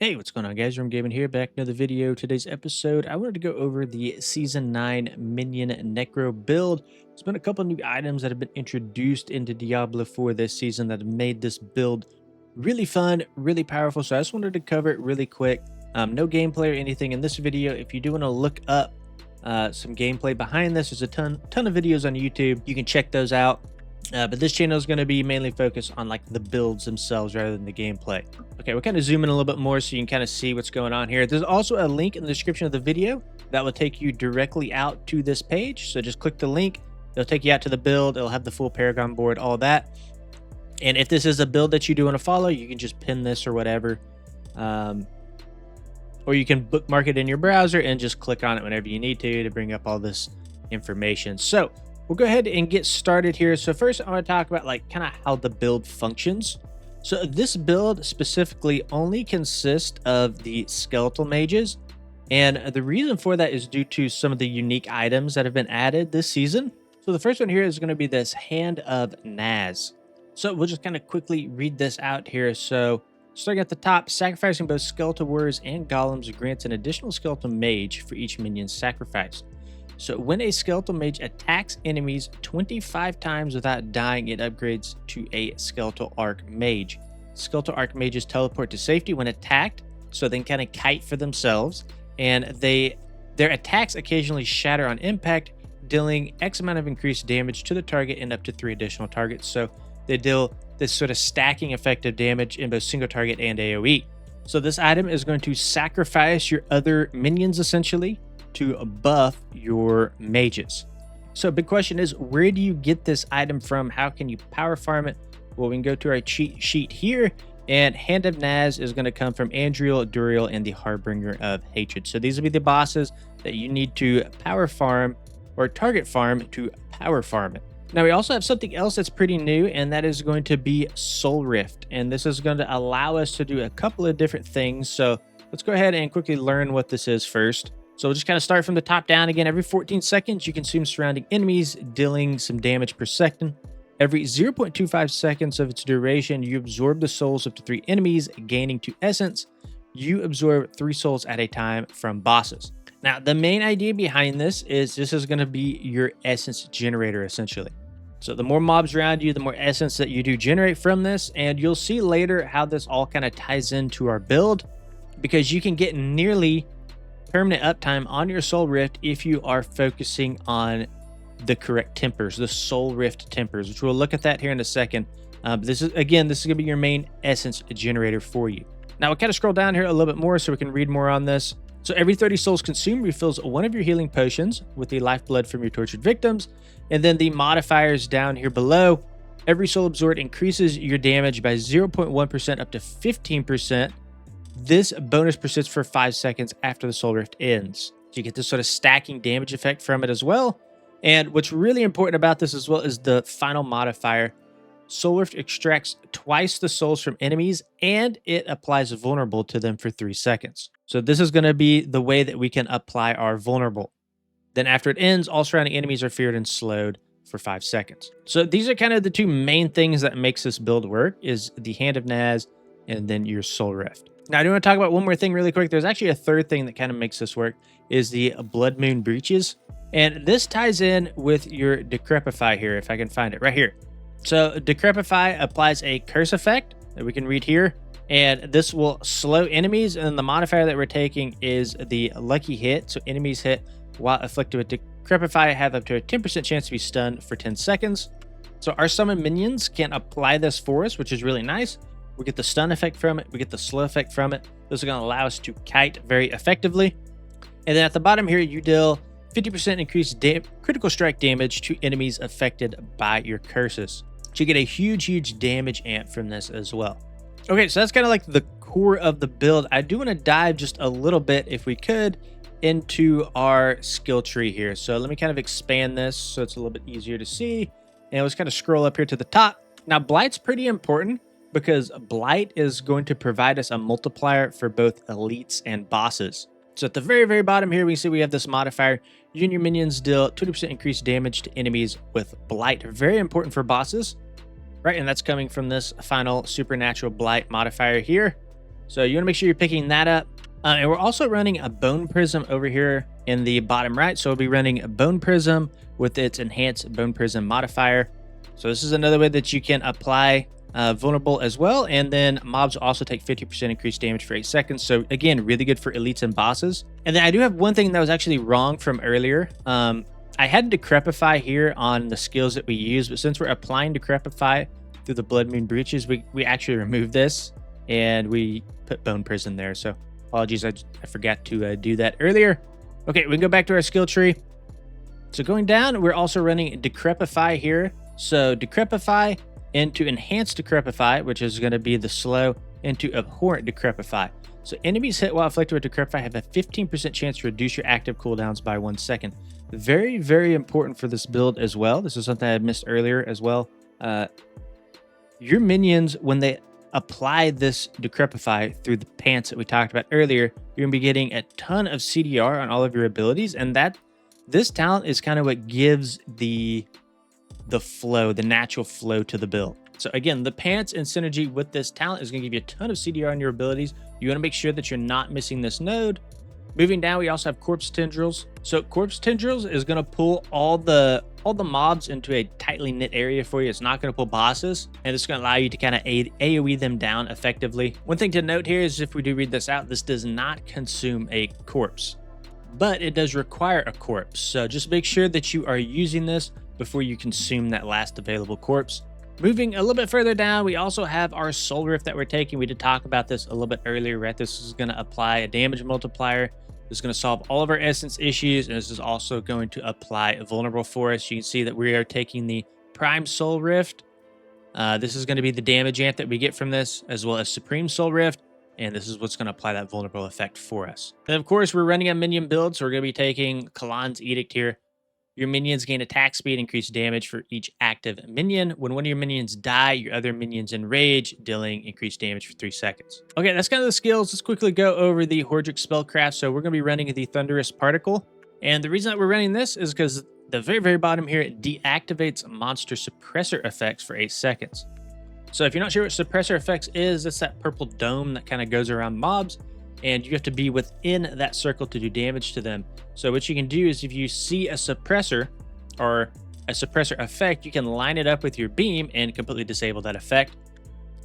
Hey, what's going on, guys? Room Gaming here, back another video. Today's episode, I wanted to go over the Season 9 Minion Necro build. There's been a couple new items that have been introduced into Diablo for this season that have made this build really fun, really powerful. So I just wanted to cover it really quick. No gameplay or anything in this video. If you do want to look up some gameplay behind this, there's a ton of videos on YouTube. You can check those out. But this channel is going to be mainly focused on like the builds themselves rather than the gameplay. Okay, we'll kind of zoom in a little bit more so you can kind of see what's going on here. There's also a link in the description of the video that will take you directly out to this page. So just click the link. It'll take you out to the build. It'll have the full Paragon board, all that. And if this is a build that you do want to follow, you can just pin this or whatever. Or you can bookmark it in your browser and just click on it whenever you need to bring up all this information. So we'll go ahead and get started here. So first I want to talk about like kind of how the build functions. So this build specifically only consists of the skeletal mages. And the reason for that is due to some of the unique items that have been added this season. So the first one here is going to be this Hand of Naz. So we'll just kind of quickly read this out here. So starting at the top, sacrificing both skeletal warriors and golems grants an additional skeletal mage for each minion sacrificed. So when a skeletal mage attacks enemies 25 times without dying, it upgrades to a skeletal archmage. Skeletal archmages teleport to safety when attacked, so they can kind of kite for themselves, and their attacks occasionally shatter on impact, dealing X amount of increased damage to the target and up to 3 additional targets. So they deal this sort of stacking effect of damage in both single target and AoE. So this item is going to sacrifice your other minions essentially to buff your mages. So big question is, where do you get this item from? How can you power farm it? Well, we can go to our cheat sheet here, and Hand of Naz is going to come from Andriel, Duriel, and the Harbinger of Hatred. So these will be the bosses that you need to power farm or target farm to power farm it. Now we also have something else that's pretty new, and that is going to be Soul Rift, and this is going to allow us to do a couple of different things. So let's go ahead and quickly learn what this is first. So we'll just kind of start from the top down again. Every 14 seconds, you consume surrounding enemies, dealing some damage per second. Every 0.25 seconds of its duration, you absorb the souls of up to 3 enemies, gaining 2 essence. You absorb 3 souls at a time from bosses. Now, the main idea behind this is going to be your essence generator, essentially. So the more mobs around you, the more essence that you do generate from this. And you'll see later how this all kind of ties into our build, because you can get nearly permanent uptime on your Soul Rift if you are focusing on the correct tempers, the Soul Rift tempers, which we'll look at that here in a second. This is going to be your main essence generator for you. Now we'll kind of scroll down here a little bit more so we can read more on this. So every 30 souls consumed refills one of your healing potions with the lifeblood from your tortured victims. And then the modifiers down here below, every soul absorbed increases your damage by 0.1% up to 15%. This bonus persists for 5 seconds after the Soul Rift ends. So you get this sort of stacking damage effect from it as well. And what's really important about this as well is the final modifier. Soul Rift extracts twice the souls from enemies, and it applies vulnerable to them for 3 seconds. So this is going to be the way that we can apply our vulnerable. Then after it ends, all surrounding enemies are feared and slowed for 5 seconds. So these are kind of the two main things that makes this build work, is the Hand of Naz and then your Soul Rift. Now, I do want to talk about one more thing really quick. There's actually a third thing that kind of makes this work, is the Blood Moon Breaches. And this ties in with your Decrepify here, if I can find it right here. So Decrepify applies a curse effect that we can read here, and this will slow enemies. And the modifier that we're taking is the Lucky Hit. So enemies hit while afflicted with Decrepify have up to a 10% chance to be stunned for 10 seconds. So our summon minions can apply this for us, which is really nice. We get the stun effect from it. We get the slow effect from it. This is going to allow us to kite very effectively. And then at the bottom here, you deal 50% increased critical strike damage to enemies affected by your curses. So you get a huge damage amp from this as well. Okay, so that's kind of like the core of the build. I do want to dive just a little bit, if we could, into our skill tree here. So let me kind of expand this so it's a little bit easier to see. And let's kind of scroll up here to the top. Now, Blight's pretty important, because Blight is going to provide us a multiplier for both elites and bosses. So at the very bottom here, we see we have this modifier. You and your minions deal 20% increased damage to enemies with Blight. Very important for bosses, right? And that's coming from this final supernatural Blight modifier here. So you want to make sure you're picking that up. And we're also running a Bone Prism over here in the bottom right. So we'll be running a Bone Prism with its enhanced Bone Prism modifier. So this is another way that you can apply vulnerable as well. And then mobs also take 50% increased damage for 8 seconds. So again, really good for elites and bosses. And then I do have one thing that was actually wrong from earlier. I had Decrepify here on the skills that we use, but since we're applying Decrepify through the Blood Moon Breaches, we actually removed this and we put Bone Prison there. So apologies, I forgot to do that earlier. Okay, we can go back to our skill tree. So going down, we're also running Decrepify here. So Decrepify into Enhanced Decrepify, which is going to be the slow, into Abhorrent Decrepify. So enemies hit while afflicted with Decrepify have a 15% chance to reduce your active cooldowns by 1 second. Very, very important for this build as well. This is something I missed earlier as well. Your minions, when they apply this Decrepify through the pants that we talked about earlier, you're going to be getting a ton of CDR on all of your abilities. And this talent is kind of what gives the flow, the natural flow to the build. So again, the pants and synergy with this talent is going to give you a ton of CDR on your abilities. You want to make sure that you're not missing this node. Moving down, we also have Corpse Tendrils. So Corpse Tendrils is going to pull all the mobs into a tightly knit area for you. It's not going to pull bosses, and it's going to allow you to kind of AoE them down effectively. One thing to note here is if we do read this out, this does not consume a corpse, but it does require a corpse. So just make sure that you are using this before you consume that last available corpse. Moving a little bit further down, we also have our Soul Rift that we're taking. We did talk about this a little bit earlier, right? This is going to apply a damage multiplier. This is going to solve all of our essence issues, and this is also going to apply a vulnerable for us. You can see that we are taking the Prime Soul Rift. This is going to be the damage amp that we get from this, as well as Supreme Soul Rift, and this is what's going to apply that vulnerable effect for us. And of course, we're running a minion build, so we're going to be taking Kalan's Edict here. Your minions gain attack speed, increased damage for each active minion. When one of your minions die, your other minions enrage, dealing increased damage for 3 seconds. Okay, that's kind of the skills. Let's quickly go over the Hordric spellcraft. So we're going to be running the Thunderous Particle. And the reason that we're running this is because the very, very bottom here, it deactivates monster suppressor effects for 8 seconds. So if you're not sure what suppressor effects is, it's that purple dome that kind of goes around mobs, and you have to be within that circle to do damage to them. So what you can do is if you see a suppressor or a suppressor effect, you can line it up with your beam and completely disable that effect.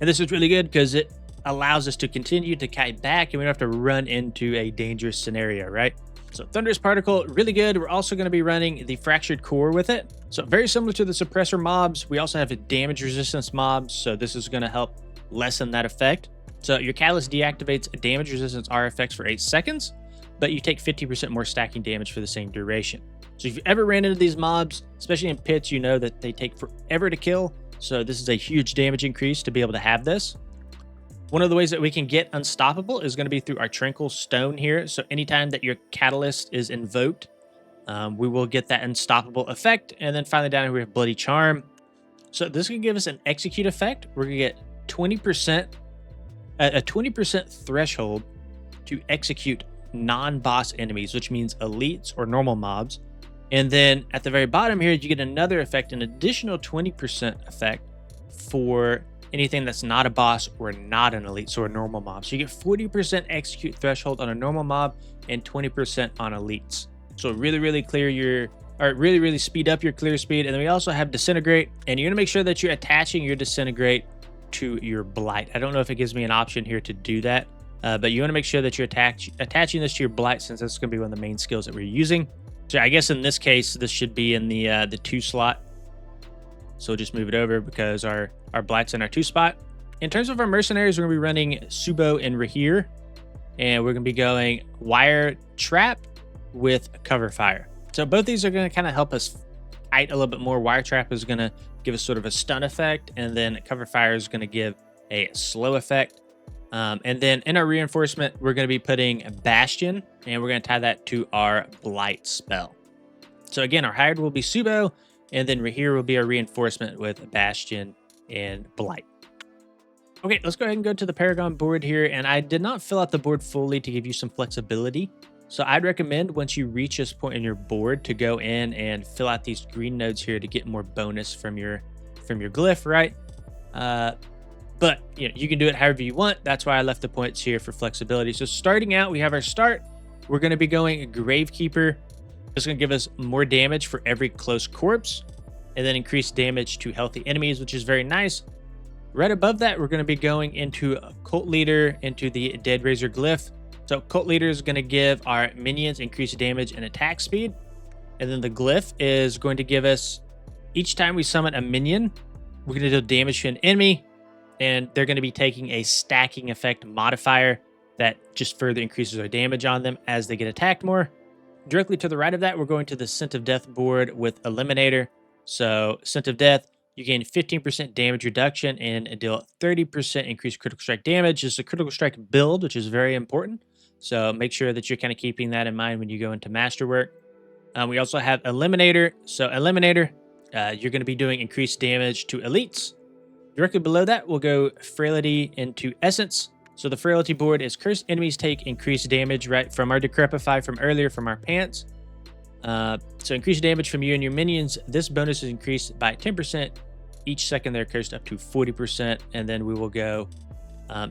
And this is really good because it allows us to continue to kite back and we don't have to run into a dangerous scenario, right? So Thunderous Particle, really good. We're also going to be running the Fractured Core with it. So very similar to the suppressor mobs, we also have a damage resistance mob. So this is going to help lessen that effect. So your Catalyst deactivates damage resistance R effects for 8 seconds, but you take 50% more stacking damage for the same duration. So if you ever ran into these mobs, especially in pits, you know that they take forever to kill. So this is a huge damage increase to be able to have this. One of the ways that we can get unstoppable is going to be through our Tranquil Stone here. So anytime that your Catalyst is invoked, we will get that unstoppable effect. And then finally down here we have Bloody Charm. So this can give us an execute effect. We're going to get 20%, a 20% threshold to execute non-boss enemies, which means elites or normal mobs. And then at the very bottom here, you get another effect, an additional 20% effect for anything that's not a boss or not an elite, so a normal mob. So you get 40% execute threshold on a normal mob and 20% on elites. So really, really clear your, or really speed up your clear speed. And then we also have Disintegrate, and you're gonna make sure that you're attaching your Disintegrate to your Blight. I don't know if it gives me an option here to do that, but you wanna make sure that you're attaching this to your Blight, since that's gonna be one of the main skills that we're using. So I guess in this case, this should be in the 2 slot. So we'll just move it over because our Blight's in our 2 spot. In terms of our mercenaries, we're gonna be running Subo and Rahir, and we're gonna be going Wire Trap with Cover Fire. So both these are gonna kind of help us fight a little bit more. Wire Trap is gonna give us sort of a stun effect, and then Cover Fire is gonna give a slow effect. And then in our reinforcement, we're gonna be putting Bastion, and we're gonna tie that to our Blight spell. So again, our hired will be Subo, and then Rahir will be our reinforcement with Bastion and Blight. Okay, let's go ahead and go to the Paragon board here. And I did not fill out the board fully to give you some flexibility. So I'd recommend once you reach this point in your board to go in and fill out these green nodes here to get more bonus from your glyph, right? but you can do it however you want. That's why I left the points here for flexibility. So starting out, we have our start. We're going to be going Gravekeeper. It's going to give us more damage for every close corpse, and then increased damage to healthy enemies, which is very nice. Right above that, we're going to be going into Cult Leader, into the Dead Razor Glyph. So Cult Leader is going to give our minions increased damage and attack speed. And then the Glyph is going to give us, each time we summon a minion, we're going to deal damage to an enemy, and they're going to be taking a stacking effect modifier that just further increases our damage on them as they get attacked more. Directly to the right of that, we're going to the Scent of Death board with Eliminator. So Scent of Death, you gain 15% damage reduction and deal 30% increased critical strike damage. It's a critical strike build, which is very important. So make sure that you're kind of keeping that in mind when you go into Masterwork. We also have Eliminator. So Eliminator, you're going to be doing increased damage to elites. Directly below that, we'll go Frailty into Essence. So the Frailty board is cursed enemies take increased damage right from our Decrepify from earlier from our pants. So increased damage from you and your minions. This bonus is increased by 10% each second they're cursed, up to 40%. And then we will go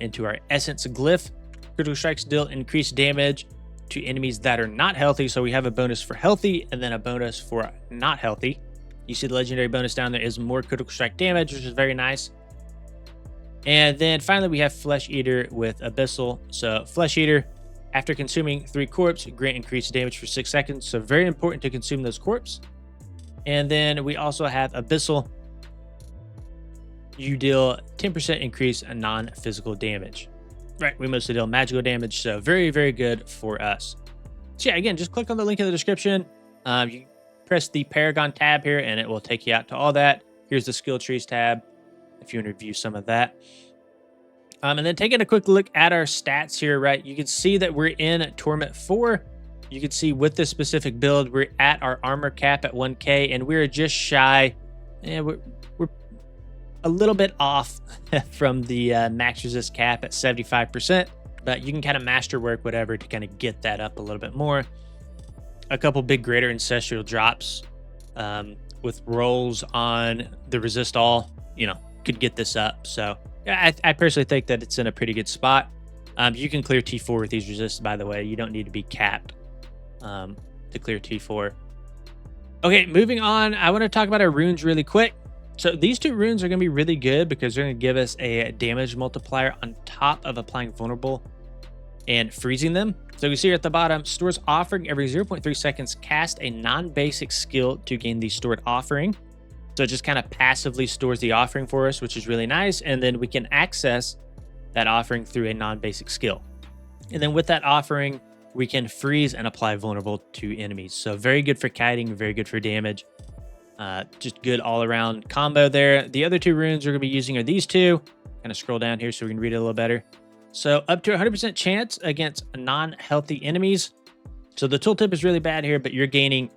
into our Essence Glyph. Critical strikes deal increased damage to enemies that are not healthy. So we have a bonus for healthy and then a bonus for not healthy. You see the legendary bonus down there is more critical strike damage, which is very nice. And then finally, we have Flesh Eater with Abyssal. So Flesh Eater, after consuming 3 corpse, grant increased damage for 6 seconds. So very important to consume those corpse. And then we also have Abyssal. You deal 10% increase in non-physical damage. Right, we mostly deal magical damage, so very, very good for us. So yeah, again, just click on the link in the description. You press the Paragon tab here, and it will take you out to all that. Here's the Skill Trees tab, if you want to review some of that. And then taking a quick look at our stats here, right, you can see that we're in Torment 4. You can see with this specific build, we're at our armor cap at 1K, and we're just shy. We're a little bit off from the max resist cap at 75%, but you can kind of masterwork whatever to kind of get that up a little bit more. A couple big greater ancestral drops with rolls on the resist all, could get this up. So I personally think that it's in a pretty good spot. You can clear T4 with these resists, by the way. You don't need to be capped to clear T4. Okay, moving on. I want to talk about our runes really quick. So these 2 runes are going to be really good because they're going to give us a damage multiplier on top of applying vulnerable and freezing them. So you see here at the bottom, stores offering every 0.3 seconds, cast a non-basic skill to gain the stored offering. So it just kind of passively stores the offering for us, which is really nice. And then we can access that offering through a non-basic skill. And then with that offering, we can freeze and apply vulnerable to enemies. So very good for kiting, very good for damage. Just good all around combo there. The other 2 runes we're going to be using are these 2. Kind of scroll down here so we can read it a little better. So up to 100% chance against non-healthy enemies. So the tooltip is really bad here, but you're gaining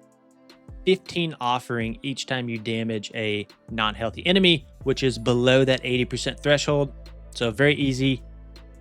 15 offering each time you damage a non-healthy enemy, which is below that 80% threshold. So very easy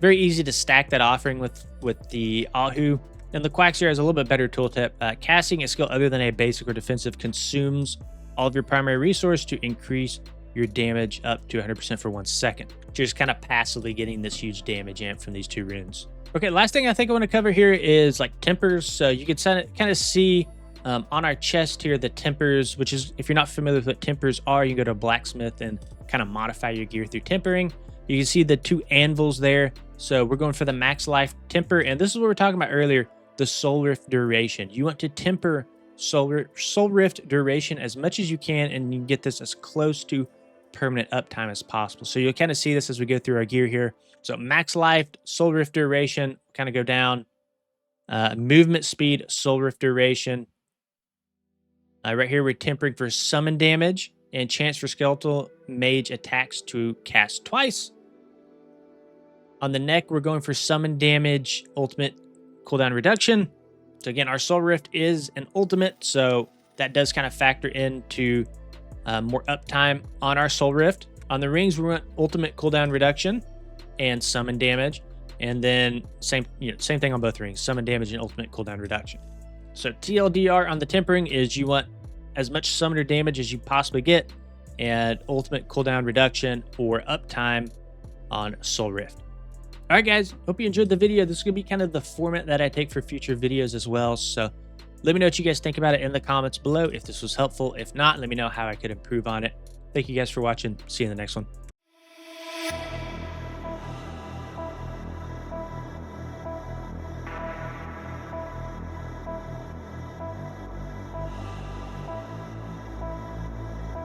to stack that offering with the Ahu. And the Quaxir has a little bit better tooltip. Casting a skill other than a basic or defensive consumes all of your primary resource to increase your damage up to 100% for 1 second. So you're just kind of passively getting this huge damage amp from these 2 runes. Okay, last thing I think I want to cover here is like tempers. So you can kind of see on our chest here the tempers, which is, if you're not familiar with what tempers are, you can go to a blacksmith and kind of modify your gear through tempering. You can see the 2 anvils there. So we're going for the max life temper, and this is what we were talking about earlier, the soul rift duration. You want to temper soul rift duration as much as you can, and you can get this as close to permanent uptime as possible. So you'll kind of see this as we go through our gear here. So max life, soul rift duration, kind of go down. Movement speed, soul rift duration. Right here, we're tempering for summon damage and chance for skeletal mage attacks to cast twice. On the neck, we're going for summon damage, ultimate cooldown reduction. So again, our soul rift is an ultimate, so that does kind of factor into more uptime on our soul rift. On the rings, we want ultimate cooldown reduction and summon damage, and then same thing on both rings, summon damage and ultimate cooldown reduction. So TLDR on the tempering is you want as much summoner damage as you possibly get, and ultimate cooldown reduction or uptime on Soul Rift. All right, guys, hope you enjoyed the video. This is going to be kind of the format that I take for future videos as well. So let me know what you guys think about it in the comments below if this was helpful. If not, let me know how I could improve on it. Thank you guys for watching. See you in the next one.